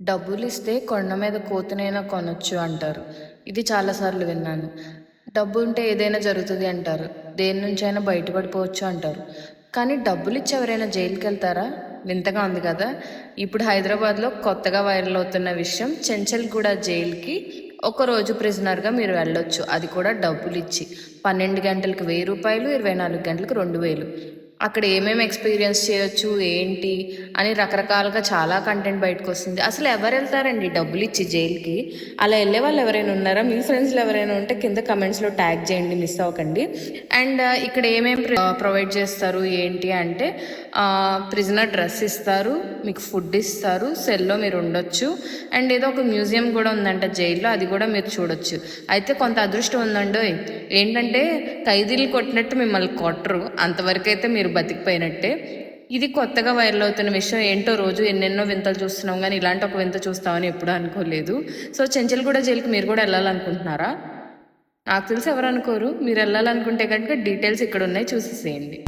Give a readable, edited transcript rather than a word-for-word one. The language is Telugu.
డబ్బులిస్తే కొండ మీద కోతినైనా కొనొచ్చు అంటారు. ఇది చాలా సార్లు విన్నాను. డబ్బు ఉంటే ఏదైనా జరుగుతుంది అంటారు. దేని నుంచైనా బయటపడిపోవచ్చు అంటారు. కానీ డబ్బులిచ్చి ఎవరైనా జైలుకెళ్తారా? వింతగా ఉంది కదా! ఇప్పుడు హైదరాబాద్‌లో కొత్తగా వైరల్ అవుతున్న విషయం చెంచల్గూడ జైలుకి ఒకరోజు ప్రిజనర్‌గా మీరు వెళ్ళొచ్చు. అది కూడా డబ్బులిచ్చి. 12 గంటలకు రూ. 1000, 24 గంటలకు 2000. అక్కడ ఏమేమి ఎక్స్పీరియన్స్ చేయొచ్చు ఏంటి అని రకరకాలుగా చాలా కంటెంట్ బయటకు వస్తుంది. అసలు ఎవరు వెళ్తారండి డబ్బులు ఇచ్చి జైలుకి? అలా వెళ్ళే వాళ్ళు ఎవరైనా ఉన్నారా? మీ ఫ్రెండ్స్లో ఎవరైనా ఉంటే కింద కమెంట్స్లో ట్యాగ్ చేయండి, మిస్ అవ్వకండి. అండ్ ఇక్కడ ఏమేమి ప్రొవైడ్ చేస్తారు ఏంటి అంటే ప్రిజనర్ డ్రెస్ ఇస్తారు, మీకు ఫుడ్ ఇస్తారు, సెల్లో మీరు ఉండొచ్చు. అండ్ ఏదో ఒక మ్యూజియం కూడా ఉందంట జైల్లో, అది కూడా మీరు చూడొచ్చు. అయితే కొంత అదృష్టం ఉందండి. ఏంటంటే ఖైదీలు కొట్టినట్టు మిమ్మల్ని కొట్టరు, అంతవరకు అయితే మీరు బతికిపోయినట్టే. ఇది కొత్తగా వైరల్ అవుతున్న విషయం ఏంటో, రోజు ఎన్నెన్నో వింతలు చూస్తున్నాం కానీ ఇలాంటి ఒక వింత చూస్తామని ఎప్పుడూ అనుకోలేదు. సో చెంచల్గూడ జైలుకి మీరు కూడా వెళ్ళాలనుకుంటున్నారా? నాకు తెలిసి ఎవరు అనుకోరు. మీరు వెళ్ళాలనుకుంటే కనుక డీటెయిల్స్ ఇక్కడ ఉన్నాయి, చూసేసేయండి.